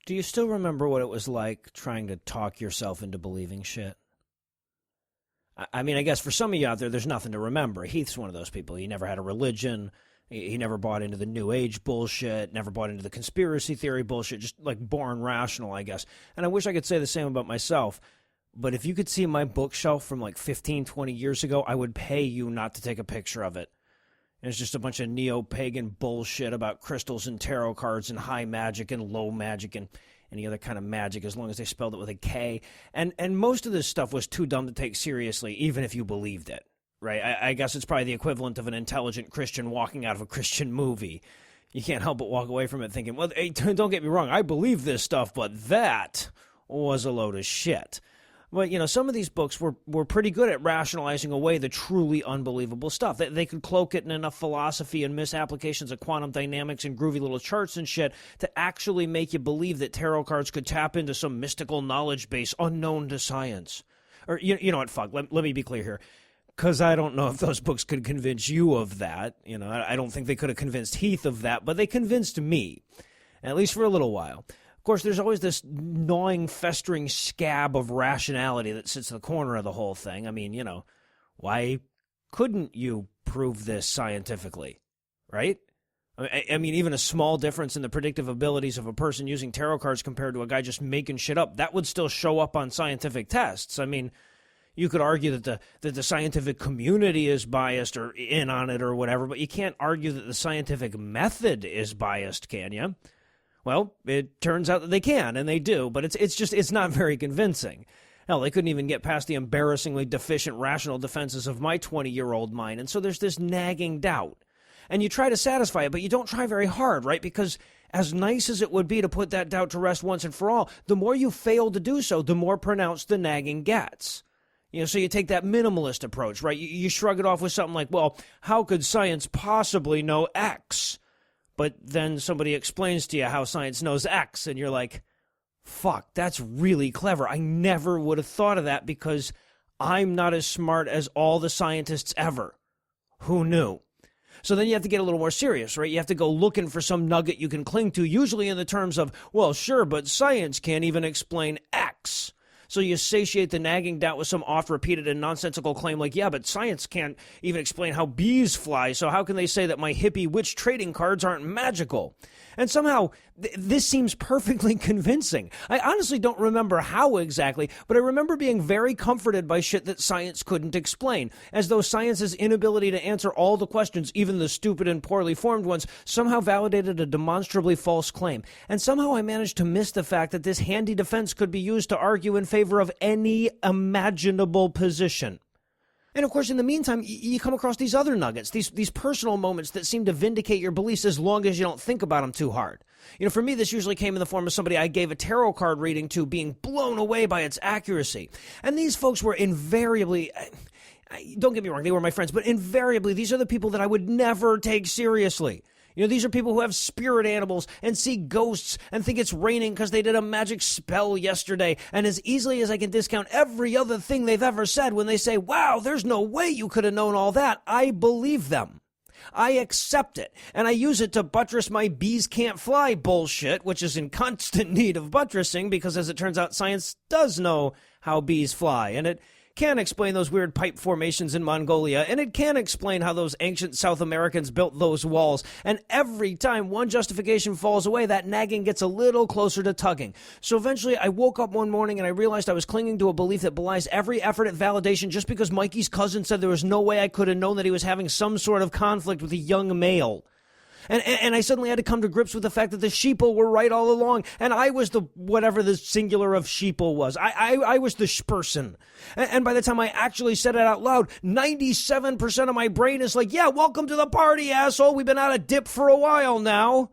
Do you still remember what it was like trying to talk yourself into believing shit? I mean, I guess for some of you out there, there's nothing to remember. Heath's one of those people. He never had a religion. He never bought into the New Age bullshit, never bought into the conspiracy theory bullshit, just like born rational, I guess. And I wish I could say the same about myself. But if you could see my bookshelf from like 15, 20 years ago, I would pay you not to take a picture of it. And it's just a bunch of neo-pagan bullshit about crystals and tarot cards and high magic and low magic and any other kind of magic, as long as they spelled it with a K. And most of this stuff was too dumb to take seriously, even if you believed it, right? I guess it's probably the equivalent of an intelligent Christian walking out of a Christian movie. You can't help but walk away from it thinking, well, hey, don't get me wrong, I believe this stuff, but that was a load of shit. But, you know, some of these books were pretty good at rationalizing away the truly unbelievable stuff. They could cloak it in enough philosophy and misapplications of quantum dynamics and groovy little charts and shit to actually make you believe that tarot cards could tap into some mystical knowledge base unknown to science. Or, you know what, fuck, let me be clear here. Because I don't know if those books could convince you of that. You know, I don't think they could have convinced Heath of that, but they convinced me, at least for a little while. Of course, there's always this gnawing, festering scab of rationality that sits in the corner of the whole thing. I mean, you know, why couldn't you prove this scientifically, right? I mean, even a small difference in the predictive abilities of a person using tarot cards compared to a guy just making shit up, that would still show up on scientific tests. I mean, you could argue that the scientific community is biased or in on it or whatever, but you can't argue that the scientific method is biased, can you? Well, it turns out that they can, and they do, but it's not very convincing. Hell, they couldn't even get past the embarrassingly deficient rational defenses of my 20-year-old mind, and so there's this nagging doubt. And you try to satisfy it, but you don't try very hard, right? Because as nice as it would be to put that doubt to rest once and for all, the more you fail to do so, the more pronounced the nagging gets. You know, so you take that minimalist approach, right? You shrug it off with something like, well, how could science possibly know X? But then somebody explains to you how science knows X, and you're like, fuck, that's really clever. I never would have thought of that because I'm not as smart as all the scientists ever. Who knew? So then you have to get a little more serious, right? You have to go looking for some nugget you can cling to, usually in the terms of, well, sure, but science can't even explain X. So you satiate the nagging doubt with some oft-repeated and nonsensical claim like, yeah, but science can't even explain how bees fly, so how can they say that my hippie witch trading cards aren't magical? And somehow, this seems perfectly convincing. I honestly don't remember how exactly, but I remember being very comforted by shit that science couldn't explain, as though science's inability to answer all the questions, even the stupid and poorly formed ones, somehow validated a demonstrably false claim. And somehow I managed to miss the fact that this handy defense could be used to argue in favor of any imaginable position. And of course, in the meantime, you come across these other nuggets, these personal moments that seem to vindicate your beliefs as long as you don't think about them too hard. You know, for me, this usually came in the form of somebody I gave a tarot card reading to being blown away by its accuracy. And these folks were invariably, don't get me wrong, they were my friends, but invariably, these are the people that I would never take seriously. You know, these are people who have spirit animals and see ghosts and think it's raining because they did a magic spell yesterday. And as easily as I can discount every other thing they've ever said when they say, wow, there's no way you could have known all that, I believe them. I accept it, and I use it to buttress my bees can't fly bullshit, which is in constant need of buttressing because, as it turns out, science does know how bees fly, and it can explain those weird pipe formations in Mongolia, and it can explain how those ancient South Americans built those walls. And every time one justification falls away, that nagging gets a little closer to tugging. So eventually I woke up one morning and I realized I was clinging to a belief that belies every effort at validation just because Mikey's cousin said there was no way I could have known that he was having some sort of conflict with a young male. And I suddenly had to come to grips with the fact that the sheeple were right all along, and I was the whatever the singular of sheeple was. I was the person. And by the time I actually said it out loud, 97% of my brain is like, yeah, welcome to the party, asshole. We've been out of dip for a while now.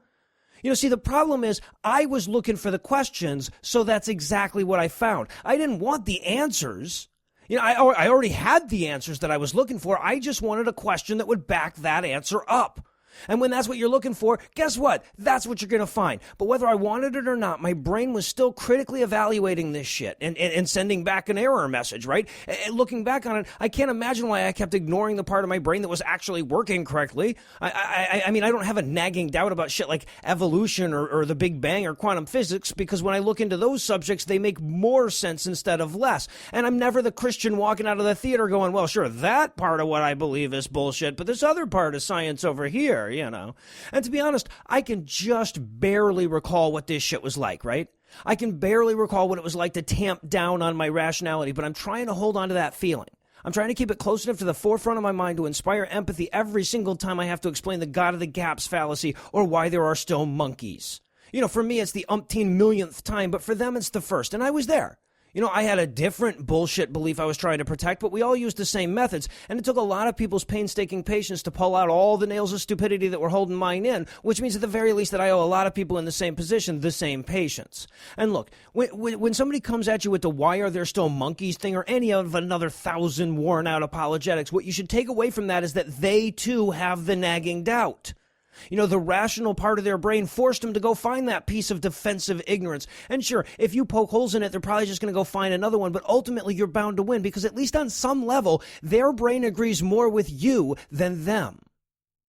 You know, see, the problem is I was looking for the questions, so that's exactly what I found. I didn't want the answers. You know, I already had the answers that I was looking for. I just wanted a question that would back that answer up. And when that's what you're looking for, guess what? That's what you're going to find. But whether I wanted it or not, my brain was still critically evaluating this shit and sending back an error message, right? And looking back on it, I can't imagine why I kept ignoring the part of my brain that was actually working correctly. I mean, I don't have a nagging doubt about shit like evolution or the Big Bang or quantum physics, because when I look into those subjects, they make more sense instead of less. And I'm never the Christian walking out of the theater going, well, sure, that part of what I believe is bullshit, but this other part is science over here, you know. And to be honest, I can just barely recall what this shit was like, right? I can barely recall what it was like to tamp down on my rationality, but I'm trying to hold on to that feeling. I'm trying to keep it close enough to the forefront of my mind to inspire empathy every single time I have to explain the God of the Gaps fallacy or why there are still monkeys. You know, for me, it's the umpteen millionth time, but for them, it's the first. And I was there. You know, I had a different bullshit belief I was trying to protect, but we all used the same methods. And it took a lot of people's painstaking patience to pull out all the nails of stupidity that were holding mine in, which means at the very least that I owe a lot of people in the same position the same patience. And look, when somebody comes at you with the why are there still monkeys thing or any of another 1,000 worn out apologetics, what you should take away from that is that they too have the nagging doubt. You know, the rational part of their brain forced them to go find that piece of defensive ignorance. And sure, if you poke holes in it, they're probably just going to go find another one. But ultimately, you're bound to win because at least on some level, their brain agrees more with you than them.